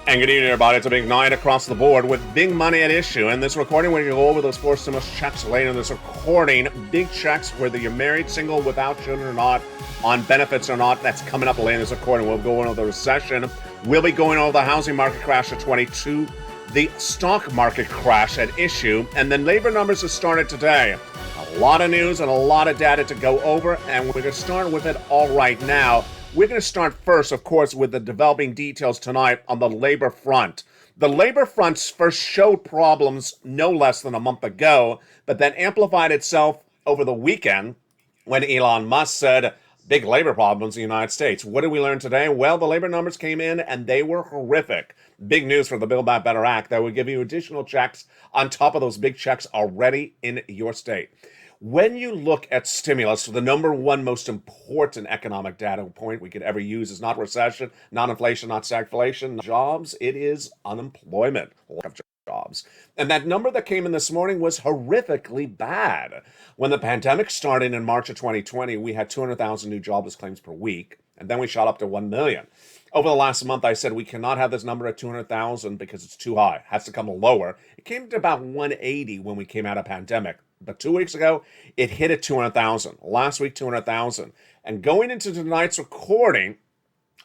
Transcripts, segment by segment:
And good evening, everybody. It's a big night across the board with big money at issue. And this recording, we're going to go over those 4 stimulus checks later in this recording. Big checks, whether you're married, single, without children or not, on benefits or not. That's coming up later in this recording. We'll go over the recession. We'll be going over the housing market crash of 22, the stock market crash at issue, and then labor numbers have started today. A lot of news and a lot of data to go over, and we're going to start with it all right now. We're going to start first, of course, with the developing details tonight on the labor front. The labor front first showed problems no less than a month ago, but then amplified itself over the weekend when Elon Musk said, big labor problems in the United States. What did we learn today? Well, the labor numbers came in and they were horrific. Big news for the Build Back Better Act that would give you additional checks on top of those big checks already in your state. When you look at stimulus, the number one most important economic data point we could ever use is not recession, not inflation, not stagflation, jobs, it is unemployment, lack of jobs. And that number that came in this morning was horrifically bad. When the pandemic started in March of 2020, we had 200,000 new jobless claims per week, and then we shot up to 1 million. Over the last month, I said we cannot have this number at 200,000 because it's too high. It has to come lower. It came to about 180 when we came out of pandemic. But 2 weeks ago, it hit at 200,000. Last week, 200,000. And going into tonight's recording,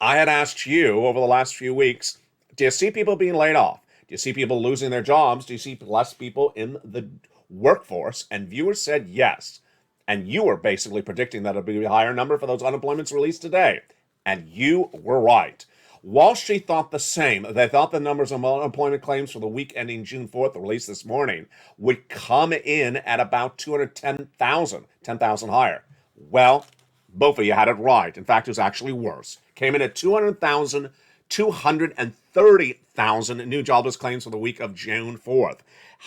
I had asked you over the last few weeks, do you see people being laid off? Do you see people losing their jobs? Do you see less people in the workforce? And viewers said yes. And you were basically predicting that it'll be a higher number for those unemployments released today. And you were right. Wall Street thought the same. They thought the numbers of unemployment claims for the week ending June 4th, released this morning, would come in at about 210,000, 10,000 higher. Well, both of you had it right. In fact, it was actually worse. Came in at 200,000, 230,000 new jobless claims for the week of June 4th.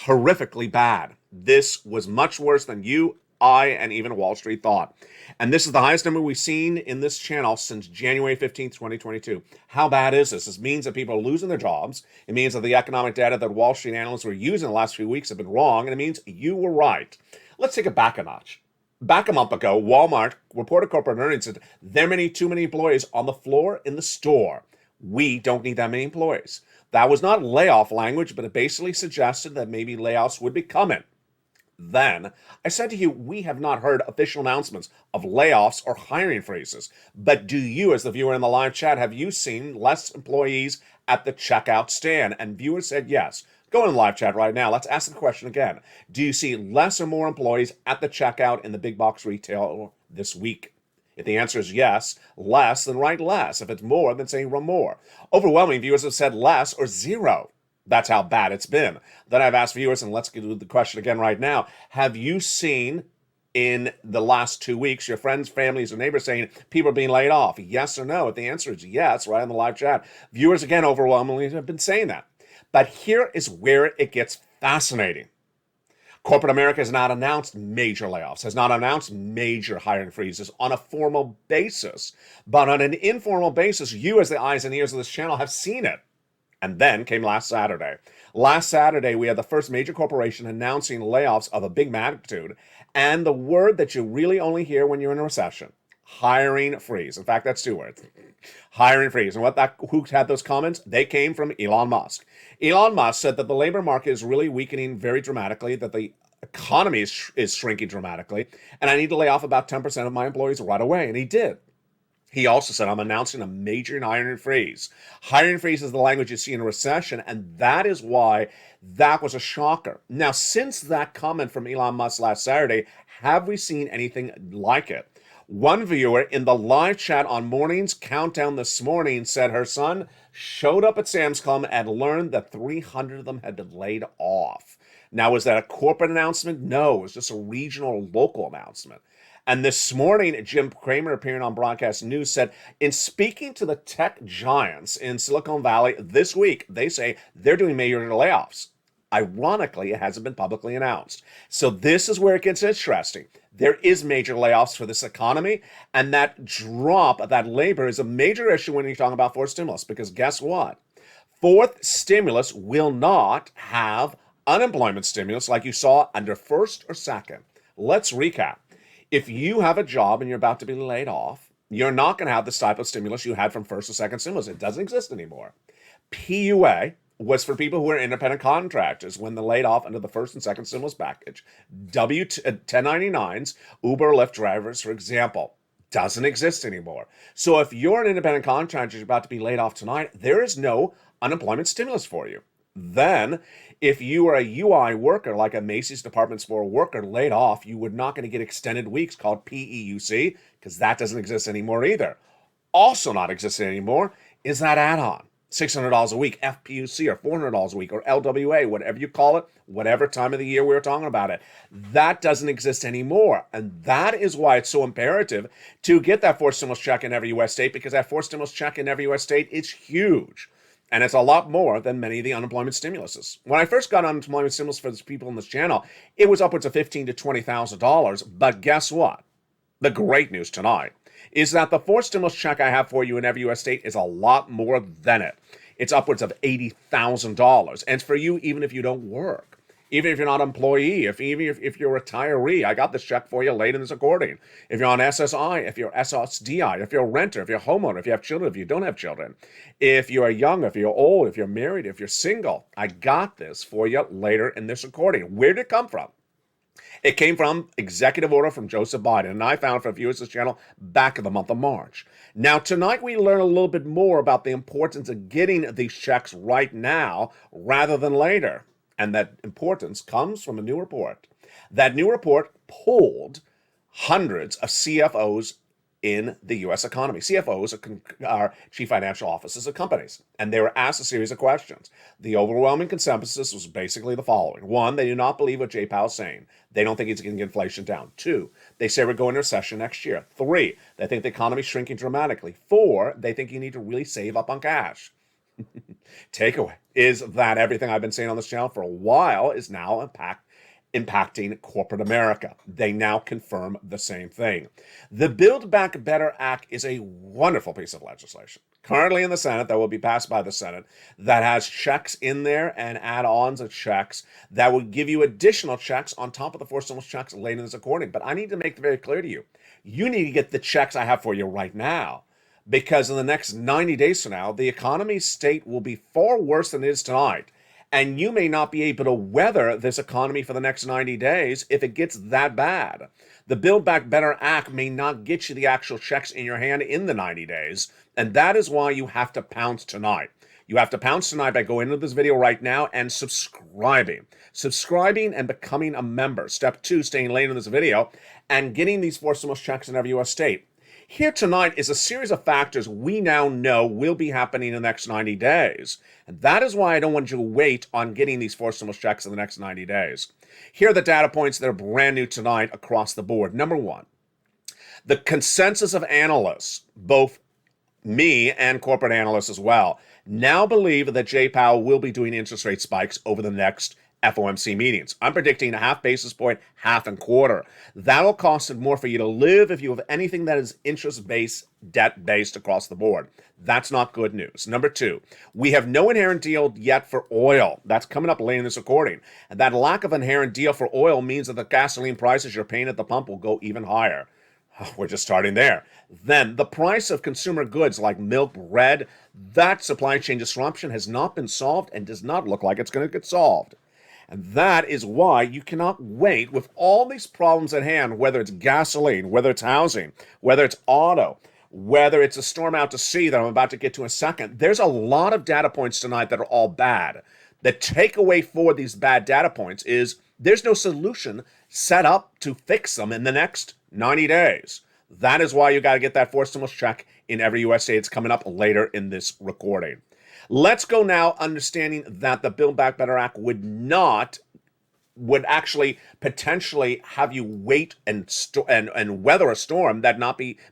Horrifically bad. This was much worse than you, I, and even Wall Street thought. And this is the highest number we've seen in this channel since January 15th, 2022. How bad is this? This means that people are losing their jobs. It means that the economic data that Wall Street analysts were using the last few weeks have been wrong, and it means you were right. Let's take it back a notch. Back a month ago, Walmart reported corporate earnings and said there are too many employees on the floor in the store. We don't need that many employees. That was not layoff language, but it basically suggested that maybe layoffs would be coming. Then, I said to you, we have not heard official announcements of layoffs or hiring freezes. But do you, as the viewer in the live chat, have you seen less employees at the checkout stand? And viewers said yes. Go in the live chat right now. Let's ask the question again. Do you see less or more employees at the checkout in the big box retail this week? If the answer is yes, less, then write less. If it's more, then say more. Overwhelming viewers have said less or zero. That's how bad it's been. Then I've asked viewers, and let's do the question again right now. Have you seen in the last 2 weeks your friends, families, or neighbors saying people are being laid off? Yes or no? If the answer is yes, right on the live chat. Viewers, again, overwhelmingly have been saying that. But here is where it gets fascinating. Corporate America has not announced major layoffs, has not announced major hiring freezes on a formal basis. But on an informal basis, you as the eyes and ears of this channel have seen it. And then came last Saturday. Last Saturday, we had the first major corporation announcing layoffs of a big magnitude, and the word that you really only hear when you're in a recession, hiring freeze. In fact, that's 2 words. Hiring freeze. And who had those comments? They came from Elon Musk. Elon Musk said that the labor market is really weakening very dramatically, that the economy is shrinking dramatically, and I need to lay off about 10% of my employees right away. And he did. He also said, I'm announcing a major hiring freeze. Hiring freeze is the language you see in a recession, and that is why that was a shocker. Now, since that comment from Elon Musk last Saturday, have we seen anything like it? One viewer in the live chat on Morning's Countdown this morning said her son showed up at Sam's Club and learned that 300 of them had been laid off. Now, was that a corporate announcement? No, it was just a regional, local announcement. And this morning, Jim Cramer, appearing on Broadcast News, said, in speaking to the tech giants in Silicon Valley this week, they say they're doing major layoffs. Ironically, it hasn't been publicly announced. So this is where it gets interesting. There is major layoffs for this economy, and that drop of that labor is a major issue when you're talking about fourth stimulus, because guess what? Fourth stimulus will not have unemployment stimulus like you saw under first or second. Let's recap. If you have a job and you're about to be laid off, you're not going to have this type of stimulus you had from first or second stimulus. It doesn't exist anymore. PUA was for people who are independent contractors when they're laid off under the first and second stimulus package. 1099s, Uber, Lyft drivers, for example, doesn't exist anymore. So if you're an independent contractor, you're about to be laid off tonight, there is no unemployment stimulus for you. Then, if you are a UI worker, like a Macy's department store worker laid off, you would not going to get extended weeks called PEUC, because that doesn't exist anymore either. Also not existing anymore is that add-on. $600 a week, FPUC, or $400 a week, or LWA, whatever you call it, whatever time of the year we were talking about it. That doesn't exist anymore. And that is why it's so imperative to get that forced stimulus check in every U.S. state, because that forced stimulus check in every U.S. state is huge. And it's a lot more than many of the unemployment stimuluses. When I first got unemployment stimulus for the people in this channel, it was upwards of $15,000 to $20,000. But guess what? The great news tonight is that the forced stimulus check I have for you in every U.S. state is a lot more than it. It's upwards of $80,000. And it's for you even if you don't work, even if you're not an employee, even if you're a retiree. I got this check for you late in this recording. If you're on SSI, if you're SSDI, if you're a renter, if you're a homeowner, if you have children, if you don't have children, if you're young, if you're old, if you're married, if you're single, I got this for you later in this recording. Where did it come from? It came from executive order from Joseph Biden, and I found for viewers of this channel back in the month of March. Now, tonight we learn a little bit more about the importance of getting these checks right now rather than later. And that importance comes from a new report. That new report polled hundreds of CFOs in the U.S. economy. CFOs are chief financial officers of companies, and they were asked a series of questions. The overwhelming consensus was basically the following. One, they do not believe what Jay Powell's saying. They don't think it's going to get inflation down. Two, they say we're going into recession next year. Three, they think the economy is shrinking dramatically. Four, they think you need to really save up on cash. Takeaway is that everything I've been saying on this channel for a while is now impacting corporate America. They now confirm the same thing. The Build Back Better Act is a wonderful piece of legislation currently in the Senate that will be passed by the Senate that has checks in there and add-ons of checks that will give you additional checks on top of the forced stimulus checks later in this recording. But I need to make it very clear to you, you need to get the checks I have for you right now, because in the next 90 days from now, the economy state will be far worse than it is tonight. And you may not be able to weather this economy for the next 90 days if it gets that bad. The Build Back Better Act may not get you the actual checks in your hand in the 90 days. And that is why you have to pounce tonight. You have to pounce tonight by going into this video right now and subscribing. Subscribing and becoming a member. Step 2, staying late in this video and getting these forced stimulus checks in every U.S. state. Here tonight is a series of factors we now know will be happening in the next 90 days. And that is why I don't want you to wait on getting these forced stimulus checks in the next 90 days. Here are the data points that are brand new tonight across the board. Number one, the consensus of analysts, both me and corporate analysts as well, now believe that Jay Powell will be doing interest rate spikes over the next FOMC meetings. I'm predicting a half basis point, half and quarter. That'll cost it more for you to live if you have anything that is interest-based, debt-based across the board. That's not good news. Number two, we have no inherent deal yet for oil. That's coming up later in this recording. And that lack of inherent deal for oil means that the gasoline prices you're paying at the pump will go even higher. We're just starting there. Then the price of consumer goods like milk, bread, that supply chain disruption has not been solved and does not look like it's going to get solved. And that is why you cannot wait with all these problems at hand, whether it's gasoline, whether it's housing, whether it's auto, whether it's a storm out to sea that I'm about to get to in a second. There's a lot of data points tonight that are all bad. The takeaway for these bad data points is there's no solution set up to fix them in the next 90 days. That is why you got to get that forced stimulus check in every U.S. state. It's coming up later in this recording. Let's go now understanding that the Build Back Better Act would actually potentially have you wait and weather a storm that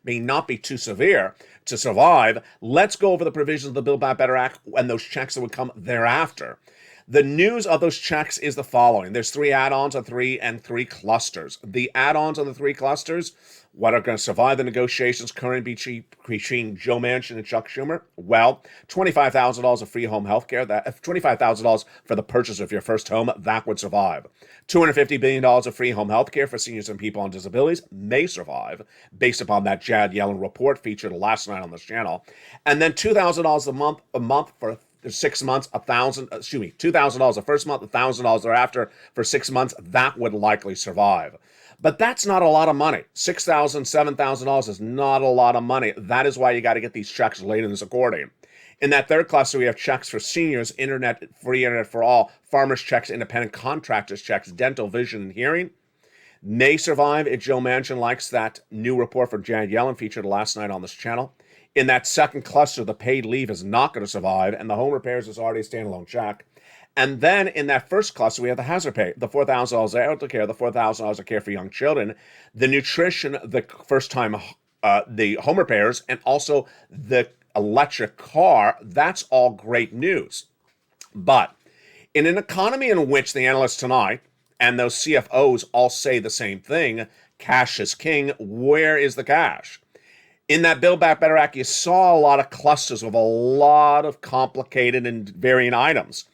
may not be too severe to survive. Let's go over the provisions of the Build Back Better Act and those checks that would come thereafter. The news of those checks is the following. There's 3 add-ons of 3 and 3 clusters. The add-ons of the 3 clusters, what are going to survive the negotiations currently between Joe Manchin and Chuck Schumer? Well, $25,000 of free home health care, $25,000 for the purchase of your first home, that would survive. $250 billion of free home health care for seniors and people on disabilities may survive, based upon that Janet Yellen report featured last night on this channel. And then $2,000 a month for there's 6 months, $2,000 the first month, $1,000 thereafter for 6 months, that would likely survive. But that's not a lot of money. $6,000, $7,000 is not a lot of money. That is why you got to get these checks laid in this accordion. In that third cluster, we have checks for seniors, free internet for all, farmers checks, independent contractors checks, dental, vision, and hearing. May survive if Joe Manchin likes that new report from Janet Yellen featured last night on this channel. In that second cluster, the paid leave is not going to survive, and the home repairs is already a standalone check. And then in that first cluster, we have the hazard pay, the $4,000 elder care, the $4,000 of care for young children, the nutrition, the first time, the home repairs, and also the electric car. That's all great news. But in an economy in which the analysts tonight and those CFOs all say the same thing, cash is king, where is the cash? In that Build Back Better Act, you saw a lot of clusters of a lot of complicated and varying items.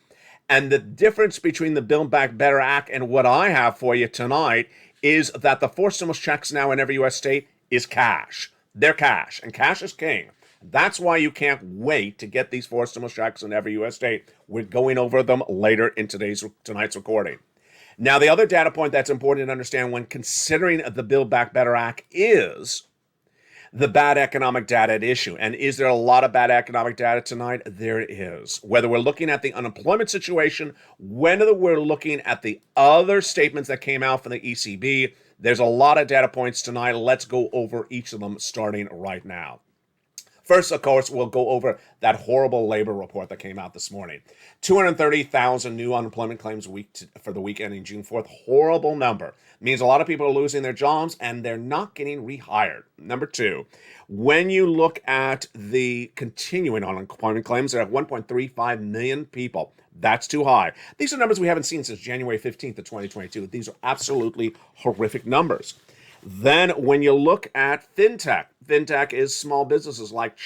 And the difference between the Build Back Better Act and what I have for you tonight is that the forced stimulus checks now in every U.S. state is cash. They're cash, and cash is king. That's why you can't wait to get these forced stimulus checks in every U.S. state. We're going over them later in tonight's recording. Now, the other data point that's important to understand when considering the Build Back Better Act is the bad economic data at issue. And is there a lot of bad economic data tonight? There is. Whether we're looking at the unemployment situation, whether we're looking at the other statements that came out from the ECB, there's a lot of data points tonight. Let's go over each of them starting right now. First, of course, we'll go over that horrible labor report that came out this morning. 230,000 new unemployment claims for the week ending June 4th. Horrible number. It means a lot of people are losing their jobs and they're not getting rehired. Number two, when you look at the continuing unemployment claims, they're at 1.35 million people. That's too high. These are numbers we haven't seen since January 15th of 2022. These are absolutely horrific numbers. Then when you look at fintech is small businesses like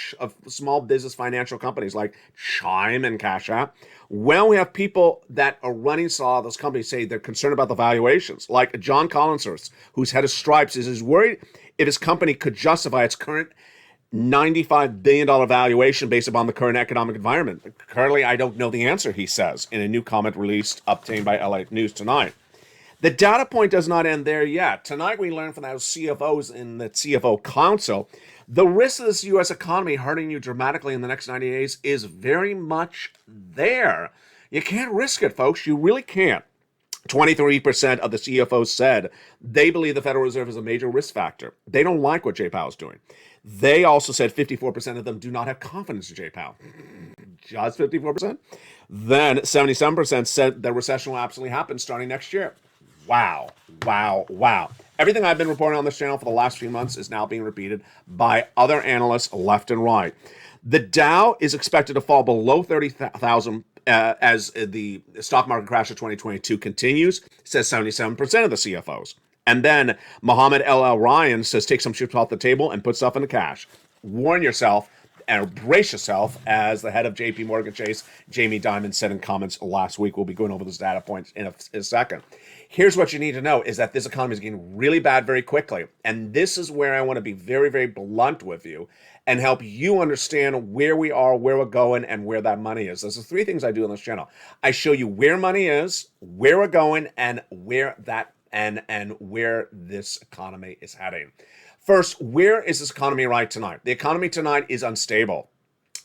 small business financial companies like Chime and Cash App. Well, we have people that are running some of those companies say they're concerned about the valuations, like John Collinshurst, who's head of Stripes, is worried if his company could justify its current $95 billion valuation based upon the current economic environment. Currently, I don't know the answer, he says, in a new comment released, obtained by LA News tonight. The data point does not end there yet. Tonight, we learned from those CFOs in the CFO Council, the risk of this U.S. economy hurting you dramatically in the next 90 days is very much there. You can't risk it, folks. You really can't. 23% of the CFOs said they believe the Federal Reserve is a major risk factor. They don't like what Jay Powell's doing. They also said 54% of them do not have confidence in Jay Powell. Just 54%? Then 77% said the recession will absolutely happen starting next year. Wow. Everything I've been reporting on this channel for the last few months is now being repeated by other analysts left and right. The Dow is expected to fall below 30,000 as the stock market crash of 2022 continues, says 77% of the CFOs. And then Mohammed L. Ryan says take some chips off the table and put stuff in the cash. Warn yourself and brace yourself, as the head of JP Morgan Chase, Jamie Dimon, said in comments last week. We'll be going over those data points in a second. Here's what you need to know is that this economy is getting really bad very quickly. And this is where I want to be very, very blunt with you and help you understand where we are, where we're going, and where that money is. There's the three things I do on this channel. I show you where money is, where we're going, and where that and where this economy is heading. First, where is this economy right tonight? The economy tonight is unstable.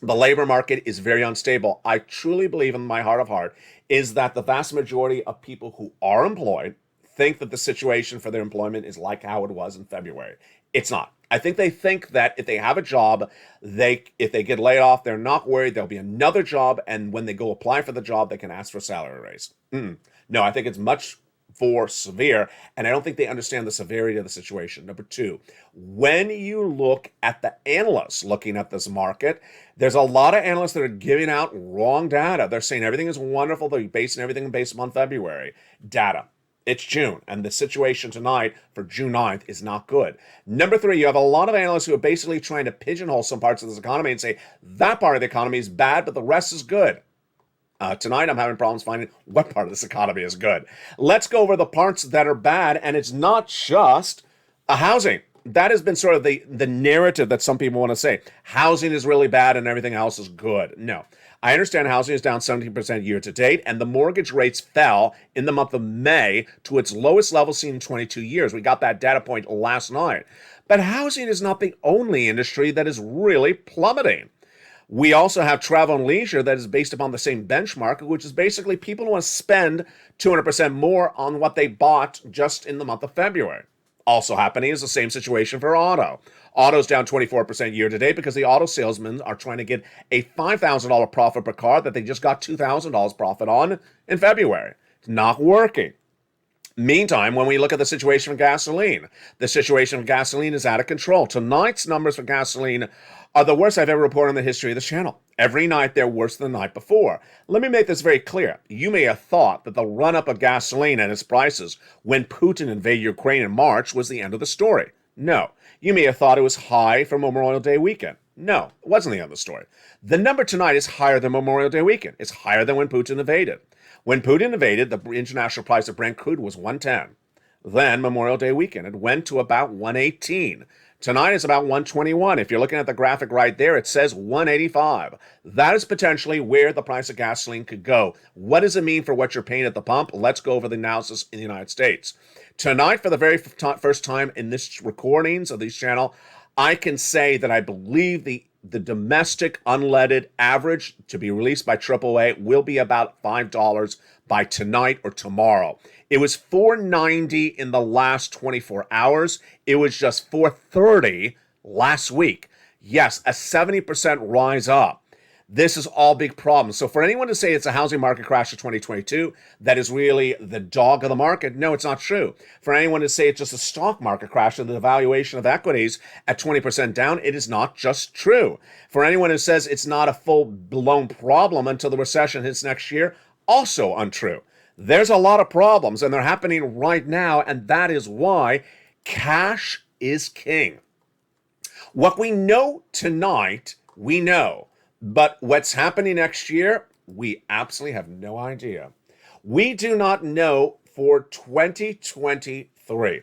The labor market is very unstable. I truly believe in my heart of heart is that the vast majority of people who are employed think that the situation for their employment is like how it was in February. It's not. I think they think that if they have a job, if they get laid off, they're not worried. There'll be another job, and when they go apply for the job, they can ask for a salary raise. No, I think it's much more severe, and I don't think they understand the severity of the situation. Number two, when you look at the analysts looking at this market, there's a lot of analysts that are giving out wrong data. They're saying everything is wonderful. They're basing everything based upon February data. It's June, and the situation tonight for June 9th is not good. Number three, you have a lot of analysts who are basically trying to pigeonhole some parts of this economy and say that part of the economy is bad, but the rest is good. Tonight, I'm having problems finding what part of this economy is good. Let's go over the parts that are bad, and it's not just housing. That has been sort of the narrative that some people want to say. Housing is really bad and everything else is good. No. I understand housing is down 17% year to date, and the mortgage rates fell in the month of May to its lowest level seen in 22 years. We got that data point last night. But housing is not the only industry that is really plummeting. We also have travel and leisure that is based upon the same benchmark, which is basically people who want to spend 200% more on what they bought just in the month of February. Also happening is the same situation for auto. Auto's down 24% year to date because the auto salesmen are trying to get a $5,000 profit per car that they just got $2,000 profit on in February. It's not working. Meantime, when we look at the situation for gasoline, the situation for gasoline is out of control. Tonight's numbers for gasoline are the worst I've ever reported in the history of this channel. Every night they're worse than the night before. Let me make this very clear. You may have thought that the run-up of gasoline and its prices when Putin invaded Ukraine in March was the end of the story. No. You may have thought it was high for Memorial Day weekend. No, it wasn't the end of the story. The number tonight is higher than Memorial Day weekend. It's higher than when Putin invaded. When Putin invaded, the international price of Brent crude was 110. Then Memorial Day weekend, it went to about 118. Tonight is about 121. If you're looking at the graphic right there, it says 185. That is potentially where the price of gasoline could go. What does it mean for what you're paying at the pump? Let's go over the analysis in the United States. Tonight, for the very first time in this recordings of this channel, I can say that I believe the domestic unleaded average to be released by AAA will be about $5 by tonight or tomorrow. It was $4.90 in the last 24 hours. It was just $4.30 last week. Yes, a 70% rise up. This is all big problems. So for anyone to say it's a housing market crash of 2022, that is really the dog of the market, no, it's not true. For anyone to say it's just a stock market crash and the valuation of equities at 20% down, it is not just true. For anyone who says it's not a full-blown problem until the recession hits next year, also untrue. There's a lot of problems, and they're happening right now, and that is why cash is king. What we know tonight, we know. But what's happening next year, we absolutely have no idea. We do not know for 2023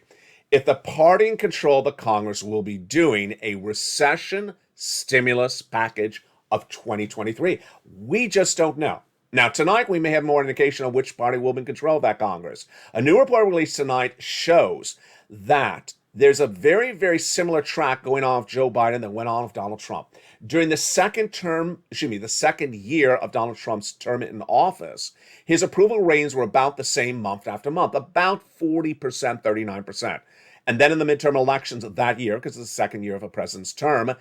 if the party in control of the Congress will be doing a recession stimulus package of 2023. We just don't know. Now, tonight, we may have more indication of which party will be in control of that Congress. A new report released tonight shows that there's a very, very similar track going on with Joe Biden that went on with Donald Trump. During the second year of Donald Trump's term in office, his approval ratings were about the same month after month, about 40%, 39%. And then in the midterm elections of that year, because it's the second year of a president's term,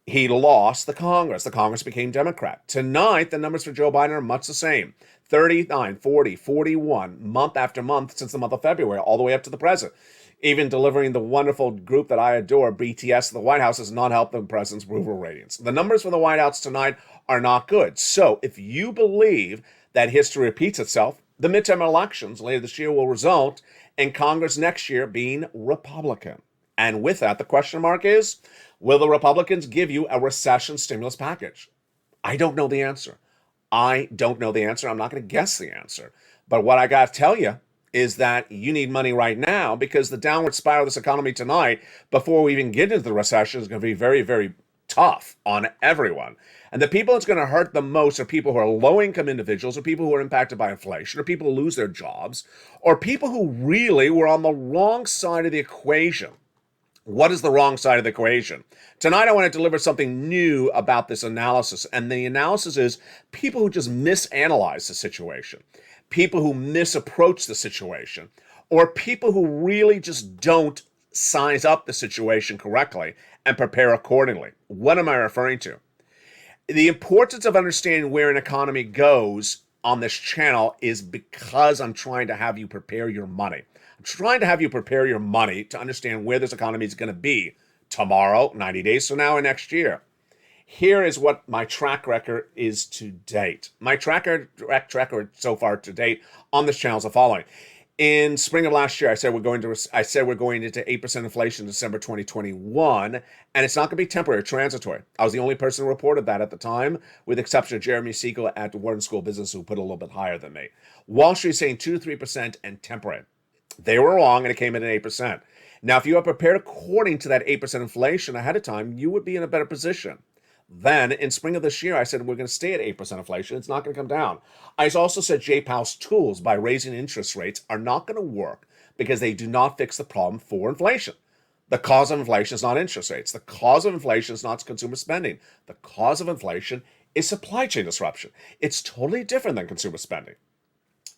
he lost the Congress. The Congress became Democrat. Tonight, the numbers for Joe Biden are much the same. 39, 40, 41, month after month since the month of February, all the way up to the present. Even delivering the wonderful group that I adore, BTS, the White House has not helped the president's approval ratings. The numbers for the White House tonight are not good. So if you believe that history repeats itself, the midterm elections later this year will result in Congress next year being Republican. And with that, the question mark is, will the Republicans give you a recession stimulus package? I don't know the answer. I'm not going to guess the answer. But what I got to tell you is that you need money right now because the downward spiral of this economy tonight, before we even get into the recession, is going to be very, very tough on everyone. And the people it's going to hurt the most are people who are low-income individuals, or people who are impacted by inflation, or people who lose their jobs, or people who really were on the wrong side of the equation. What is the wrong side of the equation? Tonight, I want to deliver something new about this analysis. And the analysis is people who just misanalyze the situation, people who misapproach the situation, or people who really just don't size up the situation correctly and prepare accordingly. What am I referring to? The importance of understanding where an economy goes on this channel is because I'm trying to have you prepare your money. I'm trying to have you prepare your money to understand where this economy is going to be tomorrow, 90 days from now, and next year. Here is what my track record is to date. My track record so far to date on this channel is the following. In spring of last year, I said we're going into 8% inflation in December 2021, and it's not going to be temporary or transitory. I was the only person who reported that at the time, with the exception of Jeremy Siegel at Wharton School of Business, who put a little bit higher than me. Wall Street is saying 2 to 3% and temporary. They were wrong, and it came in at 8%. Now, if you are prepared according to that 8% inflation ahead of time, you would be in a better position. Then in spring of this year, I said we're going to stay at 8% inflation. It's not going to come down. I also said Jay Powell's tools by raising interest rates are not going to work because they do not fix the problem for inflation. The cause of inflation is not interest rates. The cause of inflation is not consumer spending. The cause of inflation is supply chain disruption. It's totally different than consumer spending.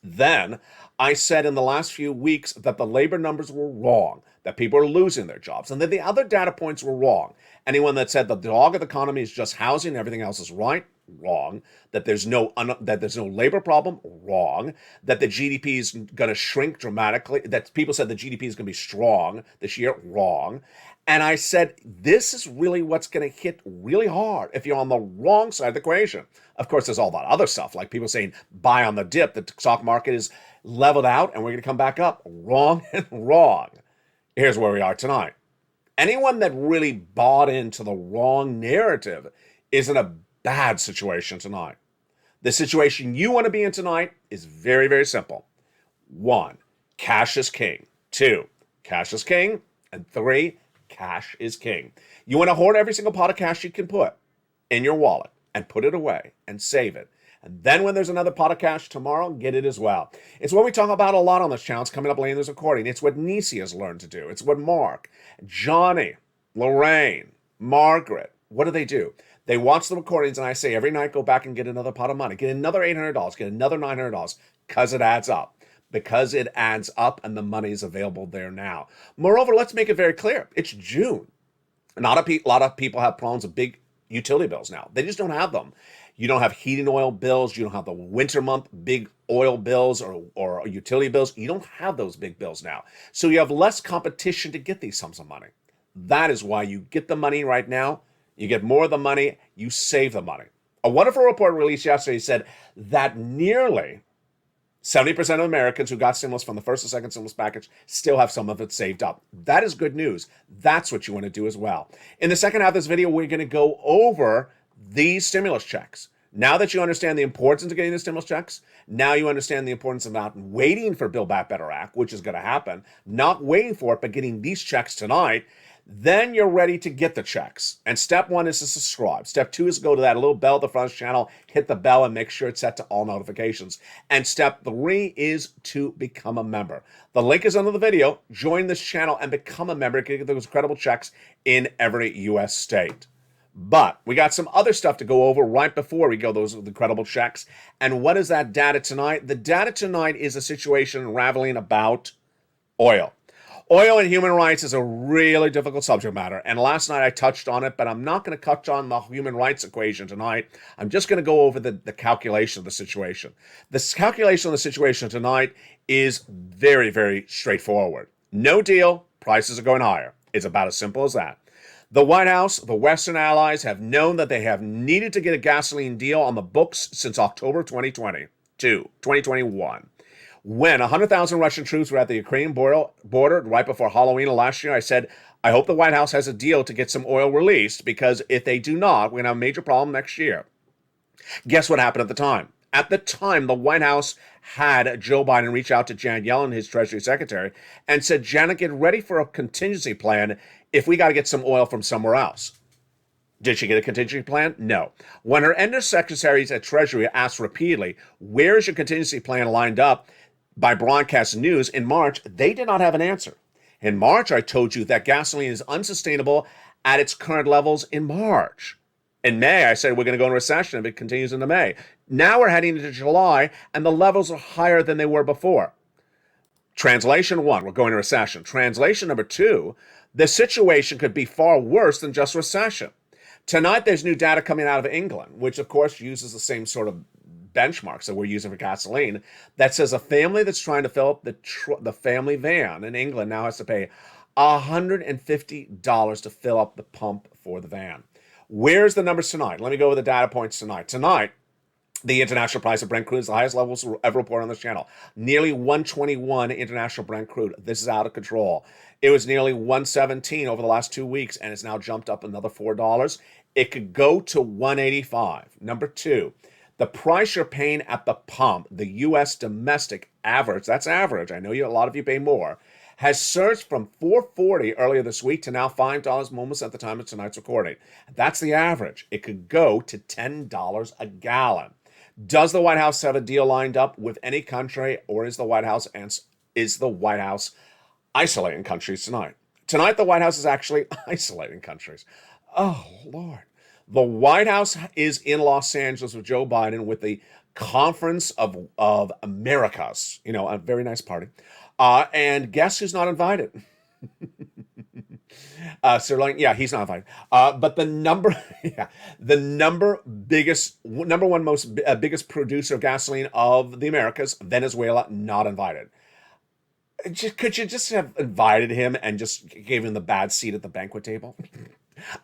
Then I said in the last few weeks that the labor numbers were wrong, that people are losing their jobs, and that the other data points were wrong. Anyone that said the dog of the economy is just housing, everything else is right, wrong. That there's no labor problem, wrong. That the GDP is going to shrink dramatically. That people said the GDP is going to be strong this year, wrong. And I said, this is really what's going to hit really hard if you're on the wrong side of the equation. Of course, there's all that other stuff, like people saying buy on the dip, the stock market is leveled out and we're going to come back up. Wrong and wrong. Here's where we are tonight. Anyone that really bought into the wrong narrative is in a bad situation tonight. The situation you want to be in tonight is very, very simple. 1, cash is king. 2, cash is king. And 3, cash is king. You want to hoard every single pot of cash you can put in your wallet and put it away and save it. And then when there's another pot of cash tomorrow, get it as well. It's what we talk about a lot on this channel. It's coming up later in this recording. It's what Nisi has learned to do. It's what Mark, Johnny, Lorraine, Margaret, what do? They watch the recordings and I say every night, go back and get another pot of money. Get another $800, get another $900 because it adds up. Because it adds up and the money is available there now. Moreover, let's make it very clear. It's June. Not a lot of people have problems with big utility bills now. They just don't have them. You don't have heating oil bills. You don't have the winter month big oil bills or utility bills. You don't have those big bills now. So you have less competition to get these sums of money. That is why you get the money right now. You get more of the money. You save the money. A wonderful report released yesterday said that nearly 70% of Americans who got stimulus from the first and second stimulus package still have some of it saved up. That is good news. That's what you want to do as well. In the second half of this video, we're going to go over these stimulus checks. Now that you understand the importance of getting the stimulus checks, now you understand the importance of not waiting for Build Back Better Act, which is going to happen, not waiting for it, but getting these checks tonight. Then you're ready to get the checks. And step 1 is to subscribe. Step 2 is go to that little bell at the front of the channel, hit the bell and make sure it's set to all notifications. And step 3 is to become a member. The link is under the video. Join this channel and become a member to get those incredible checks in every U.S. state. But we got some other stuff to go over right before we go those incredible checks. And what is that data tonight? The data tonight is a situation unraveling about oil. Oil and human rights is a really difficult subject matter, and last night I touched on it, but I'm not going to touch on the human rights equation tonight. I'm just going to go over the calculation of the situation. This calculation of the situation tonight is very, very straightforward. No deal, prices are going higher. It's about as simple as that. The White House, the Western allies have known that they have needed to get a gasoline deal on the books since October 2021. When 100,000 Russian troops were at the Ukrainian border right before Halloween of last year, I said, I hope the White House has a deal to get some oil released, because if they do not, we're going to have a major problem next year. Guess what happened at the time? At the time, the White House had Joe Biden reach out to Janet Yellen, his Treasury Secretary, and said, Janet, get ready for a contingency plan if we got to get some oil from somewhere else. Did she get a contingency plan? No. When her undersecretaries at Treasury asked repeatedly, where is your contingency plan lined up by broadcast news in March, they did not have an answer. In March, I told you that gasoline is unsustainable at its current levels in March. In May, I said we're going to go into recession if it continues into May. Now we're heading into July, and the levels are higher than they were before. Translation 1, we're going into recession. Translation number 2, the situation could be far worse than just recession. Tonight, there's new data coming out of England, which, of course, uses the same sort of benchmarks that we're using for gasoline, that says a family that's trying to fill up the family van in England now has to pay $150 to fill up the pump for the van. Where's the numbers tonight? Let me go over the data points tonight. Tonight, the international price of Brent crude is the highest levels ever reported on this channel. Nearly 121 international Brent crude. This is out of control. It was nearly 117 over the last 2 weeks, and it's now jumped up another $4. It could go to 185. Number 2, the price you're paying at the pump, the U.S. domestic average, that's average, I know a lot of you pay more, has surged from $4.40 earlier this week to now $5 moments at the time of tonight's recording. That's the average. It could go to $10 a gallon. Does the White House have a deal lined up with any country, or is the White House isolating countries tonight? Tonight, the White House is actually isolating countries. Oh, Lord. The White House is in Los Angeles with Joe Biden with the Conference of Americas, a very nice party. And guess who's not invited? He's not invited. But the number biggest producer of gasoline of the Americas, Venezuela, not invited. Could you just have invited him and just gave him the bad seat at the banquet table?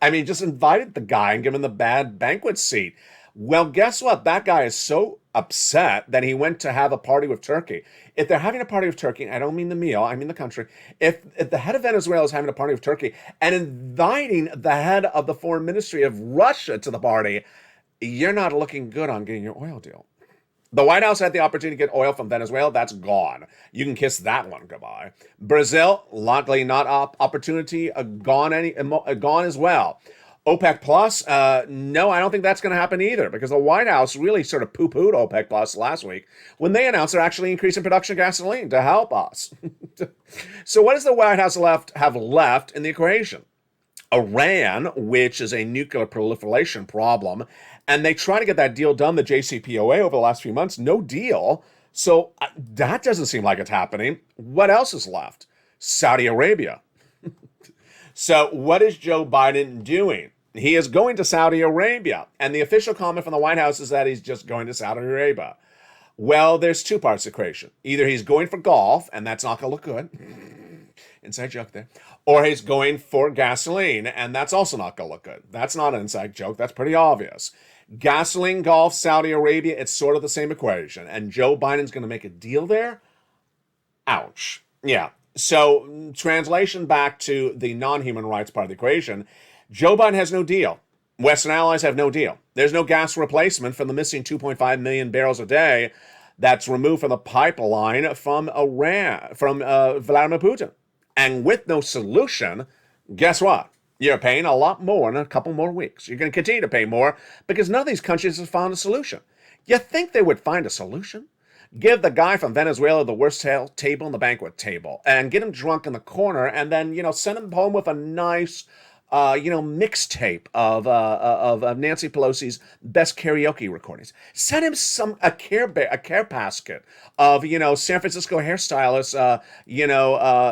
I mean, just invited the guy and give him the bad banquet seat. Well, guess what? That guy is so upset that he went to have a party with Turkey. If they're having a party with Turkey, I don't mean the meal, I mean the country. If the head of Venezuela is having a party with Turkey and inviting the head of the foreign ministry of Russia to the party, you're not looking good on getting your oil deal. The White House had the opportunity to get oil from Venezuela. That's gone. You can kiss that one goodbye. Brazil, luckily not opportunity, gone as well. OPEC Plus, no, I don't think that's going to happen either, because the White House really sort of poo-pooed OPEC Plus last week when they announced they're actually increasing production of gasoline to help us. So what does the White House have left in the equation? Iran, which is a nuclear proliferation problem, and they try to get that deal done, the JCPOA, over the last few months. No deal. So that doesn't seem like it's happening. What else is left? Saudi Arabia. So what is Joe Biden doing? He is going to Saudi Arabia. And the official comment from the White House is that he's just going to Saudi Arabia. Well, there's two parts to the equation. Either he's going for golf, and that's not going to look good. Inside joke there. Or he's going for gasoline, and that's also not going to look good. That's not an inside joke. That's pretty obvious. Gasoline, golf, Saudi Arabia, it's sort of the same equation. And Joe Biden's going to make a deal there? Ouch. Yeah. So, translation back to the non-human rights part of the equation, Joe Biden has no deal. Western allies have no deal. There's no gas replacement for the missing 2.5 million barrels a day that's removed from the pipeline from Iran, from Vladimir Putin. And with no solution, guess what? You're paying a lot more in a couple more weeks. You're going to continue to pay more because none of these countries have found a solution. You think they would find a solution? Give the guy from Venezuela the worst table in the banquet table and get him drunk in the corner and then, send him home with a nice, mixtape of Nancy Pelosi's best karaoke recordings. Send him a care basket of, San Francisco hairstylists,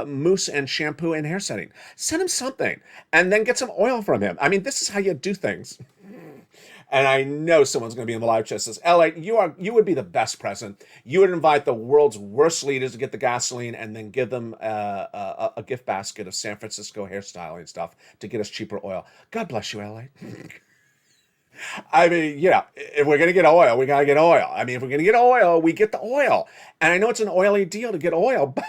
mousse and shampoo and hair setting. Send him something and then get some oil from him. I mean, this is how you do things. And I know someone's going to be in the live chat that says, LA, you would be the best president. You would invite the world's worst leaders to get the gasoline and then give them a gift basket of San Francisco hairstyling stuff to get us cheaper oil. God bless you, LA. I mean, if we're going to get oil, we got to get oil. I mean, if we're going to get oil, we get the oil. And I know it's an oily deal to get oil, but,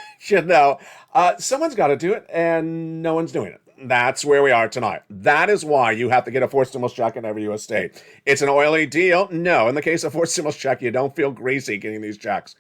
someone's got to do it, and no one's doing it. That's where we are tonight. That is why you have to get a forced stimulus check in every U.S. state. It's an oily deal? No. In the case of forced stimulus check, you don't feel greasy getting these checks.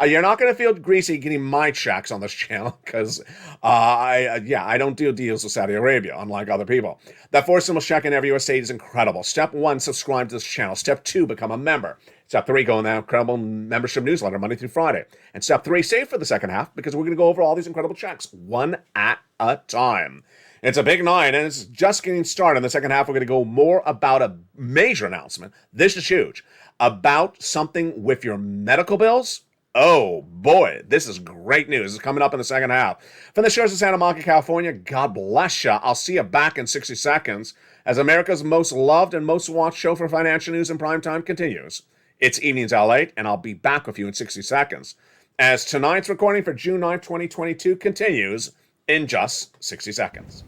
You're not going to feel greasy getting my checks on this channel because, I don't do deals with Saudi Arabia, unlike other people. That forced stimulus check in every U.S. state is incredible. Step 1, subscribe to this channel. Step 2, become a member. Step 3, go in that incredible membership newsletter Monday through Friday. And step 3, save for the second half because we're going to go over all these incredible checks one at a time. It's a big night, and it's just getting started. In the second half, we're going to go more about a major announcement. This is huge. About something with your medical bills. Oh, boy, this is great news. It's coming up in the second half. From the shores of Santa Monica, California, God bless ya. I'll see you back in 60 seconds as America's most loved and most watched show for financial news in prime time continues. It's Evenings LALATE, and I'll be back with you in 60 seconds as tonight's recording for June 9th, 2022 continues in just 60 seconds.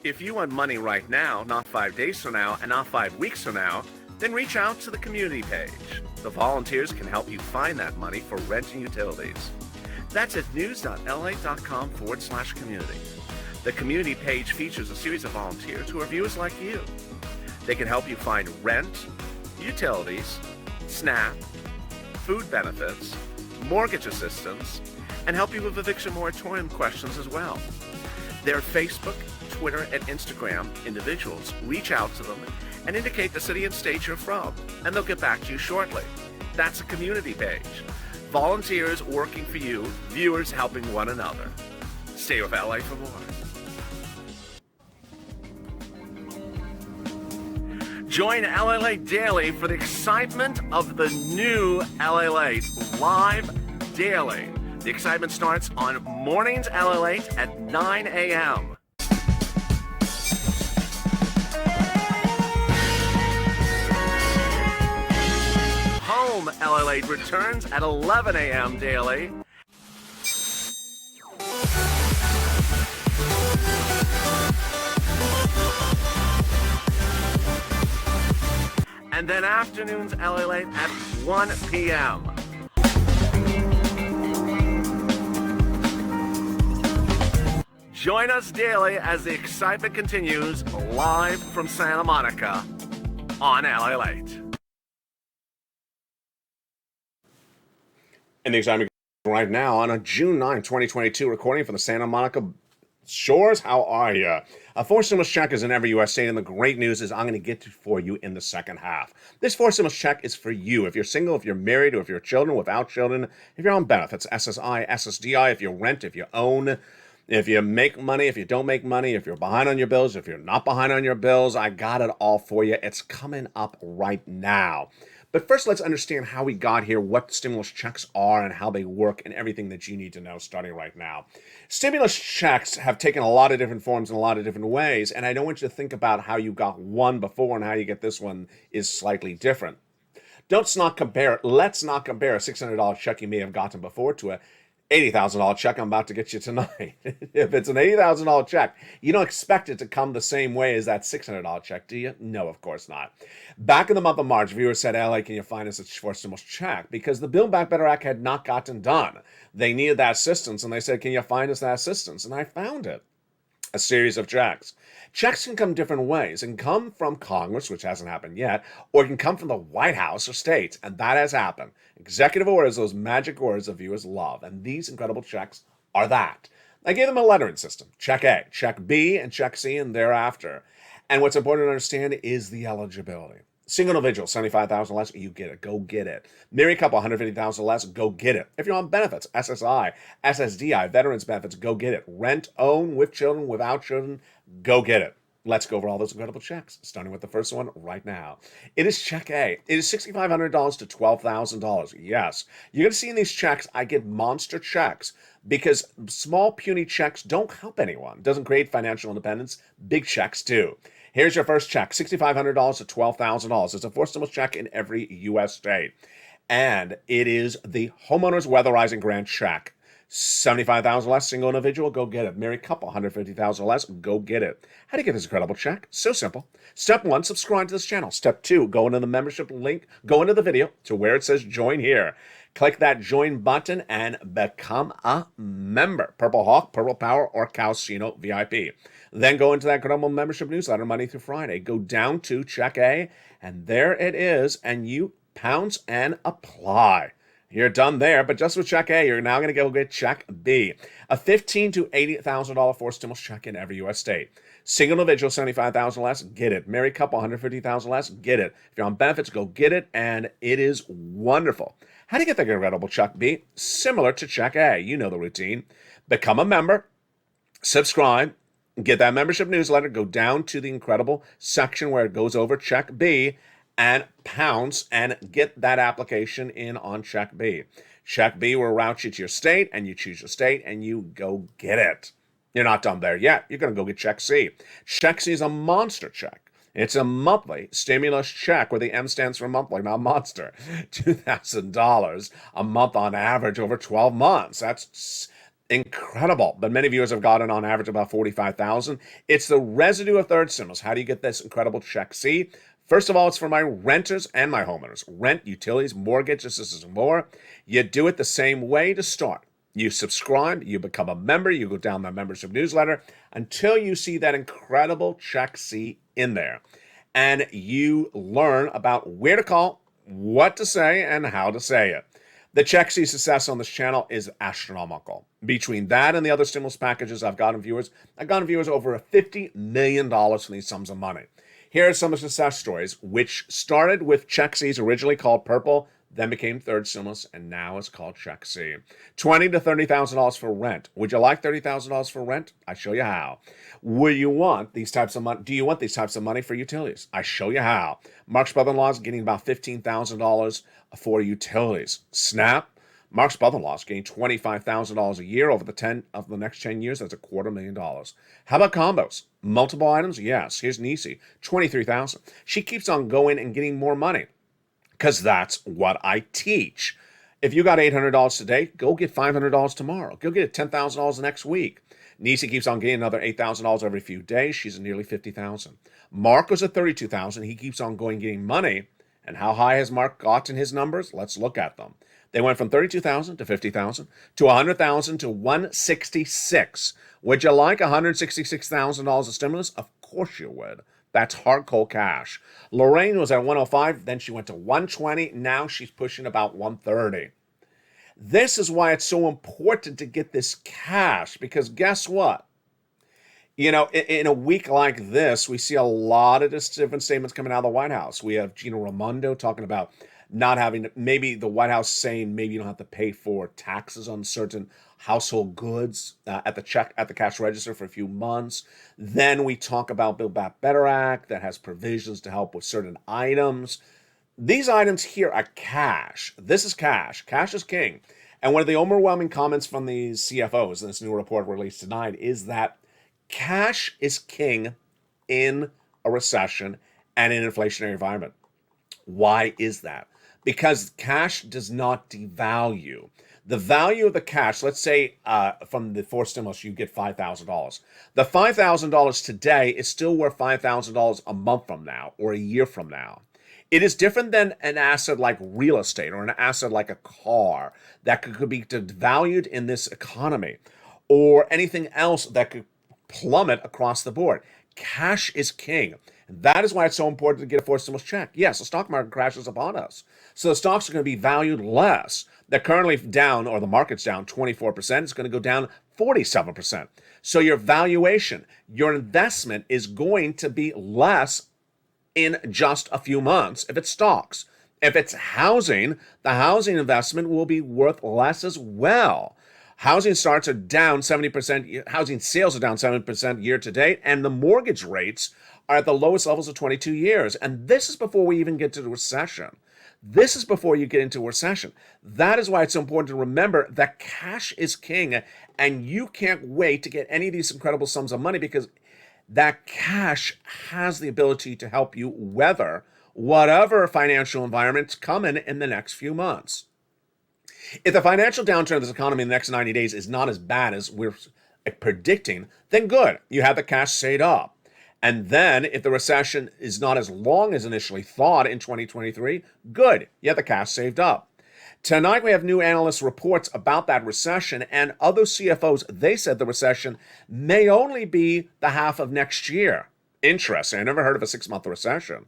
If you want money right now, not 5 days from now, and not 5 weeks from now, then reach out to the community page. The volunteers can help you find that money for rent and utilities. That's at news.la.com/community. The community page features a series of volunteers who are viewers like you. They can help you find rent, utilities, SNAP, food benefits, mortgage assistance, and help you with eviction moratorium questions as well. Their Facebook, Twitter, and Instagram individuals reach out to them and indicate the city and state you're from, and they'll get back to you shortly. That's a community page. Volunteers working for you, viewers helping one another. Stay with LA for more. Join LALATE Daily for the excitement of the new LALATE live daily. The excitement starts on mornings LALATE at 9 a.m. Home LALATE returns at 11 a.m. daily. And then afternoons LALATE at 1 p.m. Join us daily as the excitement continues live from Santa Monica on LALATE. And the excitement right now on a June 9, 2022, recording from the Santa Monica shores. How are you? A forced stimulus check is in every U.S. state, and the great news is I'm going to get to for you in the second half. This forced stimulus check is for you. If you're single, if you're married, or if you're children, without children, if you're on benefits, SSI, SSDI, if you rent, if you own, if you make money, if you don't make money, if you're behind on your bills, if you're not behind on your bills, I got it all for you. It's coming up right now. But first, let's understand how we got here, what stimulus checks are, and how they work, and everything that you need to know starting right now. Stimulus checks have taken a lot of different forms in a lot of different ways, and I don't want you to think about how you got one before and how you get this one is slightly different. Let's not compare a $600 check you may have gotten before to a $80,000 check I'm about to get you tonight. If it's an $80,000 check, you don't expect it to come the same way as that $600 check, do you? No, of course not. Back in the month of March, viewers said, LA, can you find us a forced stimulus check? Because the Build Back Better Act had not gotten done. They needed that assistance, and they said, can you find us that assistance? And I found it. A series of checks. Checks can come different ways and come from Congress, which hasn't happened yet, or it can come from the White House or states, and that has happened. Executive orders, those magic words the viewers love, and these incredible checks are that. I gave them a lettering system. Check A, Check B, and Check C, and thereafter. And what's important to understand is the eligibility. Single individual, $75,000 less, you get it. Go get it. Married couple, $150,000 less, go get it. If you're on benefits, SSI, SSDI, veterans benefits, go get it. Rent, own, with children, without children, go get it. Let's go over all those incredible checks, starting with the first one right now. It is Check A. It is $6,500 to $12,000. Yes, you're going to see in these checks, I get monster checks because small, puny checks don't help anyone. It doesn't create financial independence. Big checks do. Here's your first check, $6,500 to $12,000. It's a forced stimulus check in every U.S. state. And it is the homeowner's weatherizing grant check. $75,000 less, single individual, go get it. Married couple, $150,000 less, go get it. How do you get this incredible check? So simple. Step 1, subscribe to this channel. Step 2, go into the membership link, go into the video to where it says join here. Click that join button and become a member. Purple Hawk, Purple Power, or Calcino VIP. Then go into that incredible membership newsletter Monday through Friday. Go down to Check A, and there it is, and you pounce and apply. You're done there, but just with Check A, you're now going to go get Check B. A $15,000 to $80,000 forced stimulus check in every U.S. state. Single individual, $75,000 less, get it. Married couple, $150,000 less, get it. If you're on benefits, go get it, and it is wonderful. How do you get that incredible Check B? Similar to Check A. You know the routine. Become a member, subscribe, get that membership newsletter, go down to the incredible section where it goes over Check B, and pounce and get that application in on Check B. Check B will route you to your state, and you choose your state, and you go get it. You're not done there yet. You're going to go get Check C. Check C is a monster check. It's a monthly stimulus check where the M stands for monthly, not monster. $2,000 a month on average over 12 months. That's incredible. But many viewers have gotten on average about $45,000. It's the residue of third stimulus. How do you get this incredible Check C? First of all, it's for my renters and my homeowners. Rent, utilities, mortgages, this is more. You do it the same way to start. You subscribe, you become a member, you go down that membership newsletter until you see that incredible Check C in there. And you learn about where to call, what to say, and how to say it. The Check C success on this channel is astronomical. Between that and the other stimulus packages I've gotten viewers over $50 million from these sums of money. Here are some of the success stories, which started with Check C's originally called Purple, then became Third Stimulus, and now it's called Check C. $20,000 to $30,000 for rent. Would you like $30,000 for rent? I show you how. Will you want these types of money? Do you want these types of money for utilities? I show you how. Mark's brother-in-law is getting about $15,000 for utilities. SNAP. Mark's brother-in-law is getting $25,000 a year over the next 10 years. That's $250,000. How about combos? Multiple items? Yes. Here's Nisi, $23,000. She keeps on going and getting more money because that's what I teach. If you got $800 today, go get $500 tomorrow. Go get $10,000 the next week. Nisi keeps on getting another $8,000 every few days. She's at nearly $50,000. Mark was at $32,000. He keeps on going getting money. And how high has Mark gotten his numbers? Let's look at them. They went from $32,000 to $50,000 to $100,000 to $166,000. Would you like $166,000 of stimulus? Of course you would. That's hard cold cash. Lorraine was at $105,000, then she went to $120,000. Now she's pushing about $130,000. This is why it's so important to get this cash, because guess what? You know, in a week like this, we see a lot of different statements coming out of the White House. We have Gina Raimondo talking about not having, maybe the White House saying maybe you don't have to pay for taxes on certain household goods at the cash register for a few months. Then we talk about Build Back Better Act that has provisions to help with certain items. These items here are cash. This is cash. Cash is king. And one of the overwhelming comments from these CFOs in this new report released tonight is that cash is king in a recession and in an inflationary environment. Why is that? Because cash does not devalue. The value of the cash, let's say from the fourth stimulus, you get $5,000. The $5,000 today is still worth $5,000 a month from now or a year from now. It is different than an asset like real estate or an asset like a car that could be devalued in this economy, or anything else that could plummet across the board. Cash is king. That is why it's so important to get a fourth stimulus check. Yes, the stock market crashes upon us. So the stocks are going to be valued less. They're currently down, or the market's down 24%. It's going to go down 47%. So your valuation, your investment is going to be less in just a few months if it's stocks. If it's housing, the housing investment will be worth less as well. Housing starts are down 70%. Housing sales are down 7% year to date, and the mortgage rates are at the lowest levels of 22 years. And this is before we even get to the recession. This is before you get into a recession. That is why it's so important to remember that cash is king, and you can't wait to get any of these incredible sums of money, because that cash has the ability to help you weather whatever financial environment's coming in the next few months. If the financial downturn of this economy in the next 90 days is not as bad as we're predicting, then good. You have the cash saved up. And then if the recession is not as long as initially thought in 2023, good. You have the cash saved up. Tonight we have new analyst reports about that recession, and other CFOs, they said the recession may only be the half of next year. Interesting. I never heard of a 6-month recession.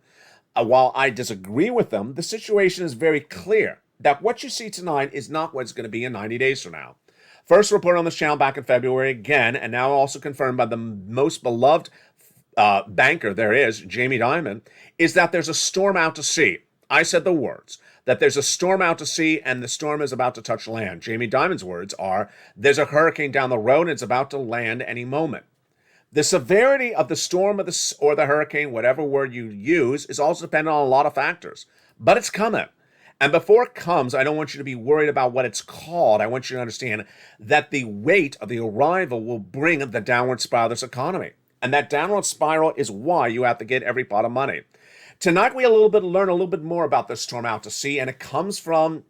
While I disagree with them, the situation is very clear that what you see tonight is not what it's going to be in 90 days from now. First report on this channel back in February again, and now also confirmed by the most beloved banker there is, Jamie Dimon, is that there's a storm out to sea. I said the words, that there's a storm out to sea and the storm is about to touch land. Jamie Dimon's words are, there's a hurricane down the road and it's about to land any moment. The severity of the storm or the hurricane, whatever word you use, is also dependent on a lot of factors. But it's coming. And before it comes, I don't want you to be worried about what it's called. I want you to understand that the weight of the arrival will bring the downward spiral of this economy. And that downward spiral is why you have to get every pot of money. Tonight, we learn a little bit more about this storm out to sea, and it comes from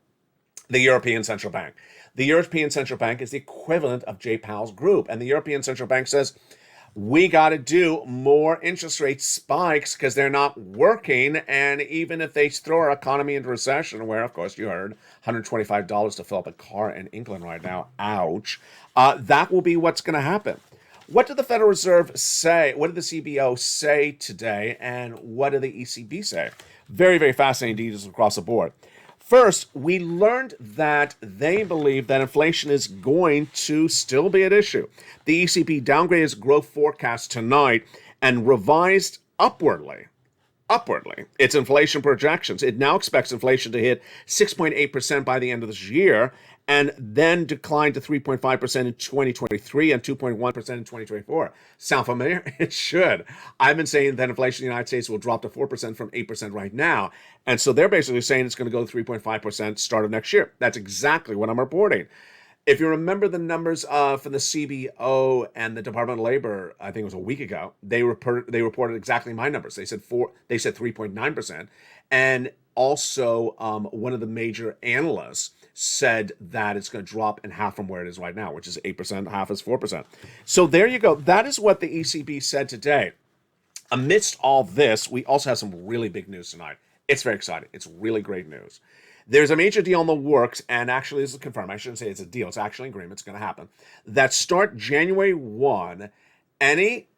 the European Central Bank. The European Central Bank is the equivalent of Jay Powell's group, and the European Central Bank says, we got to do more interest rate spikes because they're not working, and even if they throw our economy into recession, where, of course, you heard $125 to fill up a car in England right now, ouch, that will be what's going to happen. What did the Federal Reserve say? What did the CBO say today? And what did the ECB say? Very, very fascinating details across the board. First, we learned that they believe that inflation is going to still be an issue. The ECB downgraded its growth forecast tonight and revised upwardly its inflation projections. It now expects inflation to hit 6.8% by the end of this year and then decline to 3.5% in 2023 and 2.1% in 2024. Sound familiar? It should. I've been saying that inflation in the United States will drop to 4% from 8% right now. And so they're basically saying it's going to go to 3.5% start of next year. That's exactly what I'm reporting. If you remember the numbers from the CBO and the Department of Labor, I think it was a week ago, they reported exactly my numbers. They said 3.9%, and also one of the major analysts said that it's going to drop in half from where it is right now, which is 8%, half is 4%. So there you go. That is what the ECB said today. Amidst all this, we also have some really big news tonight. It's very exciting. It's really great news. There's a major deal in the works, and actually this is confirmed. I shouldn't say it's a deal. It's actually an agreement. It's going to happen. That start January 1, any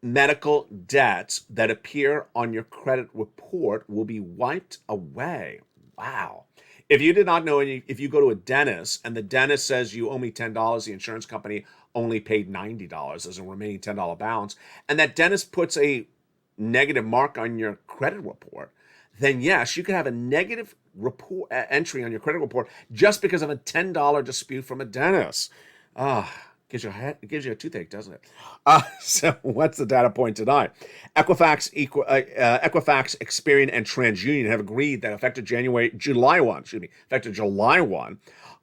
medical debts that appear on your credit report will be wiped away. Wow. If you did not know, if you go to a dentist and the dentist says you owe me $10, the insurance company only paid $90 as a remaining $10 balance, and that dentist puts a negative mark on your credit report, then yes, you could have a negative report entry on your credit report just because of a $10 dispute from a dentist. Gives you a toothache, doesn't it? So what's the data point tonight? Equifax, Experian, and TransUnion have agreed that effective July 1,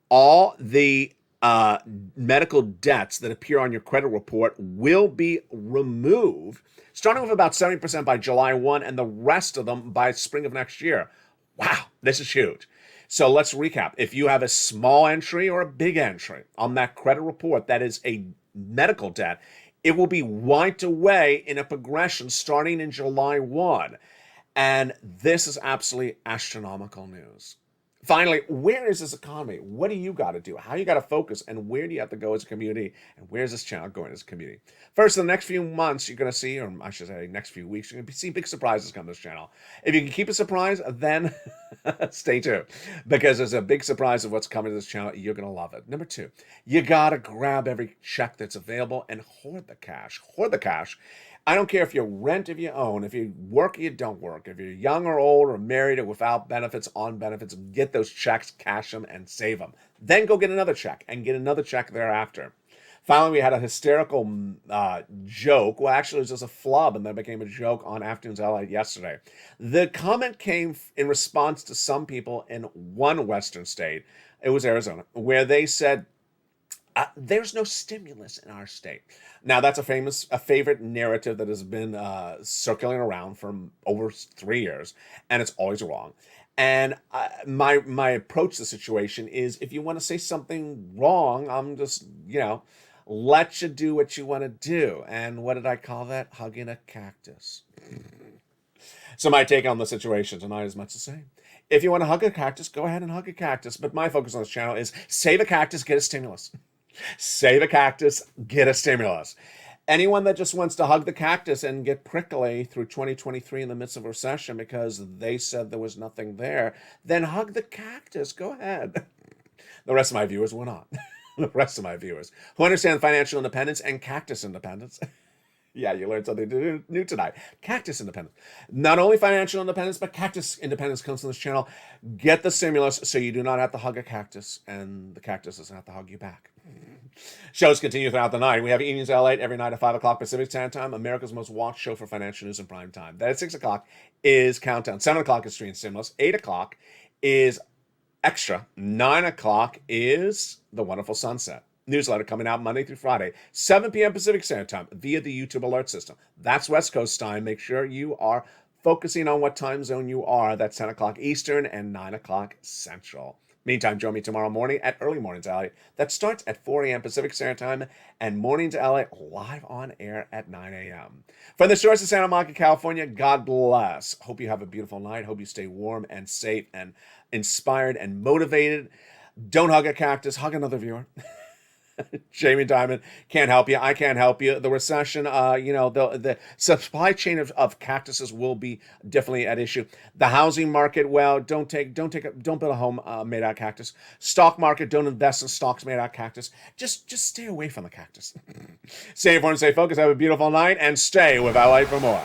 all the medical debts that appear on your credit report will be removed, starting with about 70% by July 1 and the rest of them by spring of next year. Wow, this is huge. So let's recap. If you have a small entry or a big entry on that credit report that is a medical debt, it will be wiped away in a progression starting in July 1. And this is absolutely astronomical news. Finally, where is this economy? What do you got to do? How you got to focus? And where do you have to go as a community? And where's this channel going as a community? First, in the next few months, you're going to see, or I should say next few weeks, you're going to see big surprises come to this channel. If you can keep a surprise, then stay tuned. Because there's a big surprise of what's coming to this channel. You're going to love it. Number two, you got to grab every check that's available and hoard the cash. Hoard the cash. I don't care if you rent, if you own, if you work or you don't work, if you're young or old or married or without benefits, on benefits, get those checks, cash them, and save them. Then go get another check and get another check thereafter. Finally, we had a hysterical joke. Well, actually, it was just a flub, and then became a joke on Afternoons LALATE yesterday. The comment came in response to some people in one Western state, it was Arizona, where they said, there's no stimulus in our state. Now, that's a favorite narrative that has been circulating around for over 3 years, and it's always wrong. And my approach to the situation is, if you want to say something wrong, I'm just, let you do what you want to do. And what did I call that? Hugging a cactus. So my take on the situation tonight is much the same. If you want to hug a cactus, go ahead and hug a cactus. But my focus on this channel is save a cactus, get a stimulus. Save a cactus, get a stimulus. Anyone that just wants to hug the cactus and get prickly through 2023 in the midst of a recession because they said there was nothing there, then hug the cactus. Go ahead. The rest of my viewers will not. The rest of my viewers who understand financial independence and cactus independence. Yeah, you learned something new tonight. Cactus independence. Not only financial independence, but cactus independence comes from this channel. Get the stimulus so you do not have to hug a cactus, and the cactus doesn't have to hug you back. Shows continue throughout the night. We have Evenings LALATE every night at 5 o'clock Pacific Standard Time, America's most watched show for financial news in prime time. Then at 6 o'clock is Countdown. 7 o'clock is Stream Stimulus. 8 o'clock is Extra. 9 o'clock is The Wonderful Sunset. Newsletter coming out Monday through Friday, 7 p.m. Pacific Standard Time via the YouTube alert system. That's West Coast time. Make sure you are focusing on what time zone you are. That's 10 o'clock Eastern and 9 o'clock Central. Meantime, join me tomorrow morning at Early Mornings LALATE. That starts at 4 a.m. Pacific Standard Time, and Mornings LALATE live on air at 9 a.m. From the shores of Santa Monica, California, God bless. Hope you have a beautiful night. Hope you stay warm and safe and inspired and motivated. Don't hug a cactus. Hug another viewer. Jamie Dimon can't help you. I can't help you. The recession, the supply chain of cactuses will be definitely at issue. The housing market, well, don't build a home made out of cactus. Stock market, don't invest in stocks made out of cactus. Just stay away from the cactus. Stay informed, stay focused. Have a beautiful night, and stay with LA for more.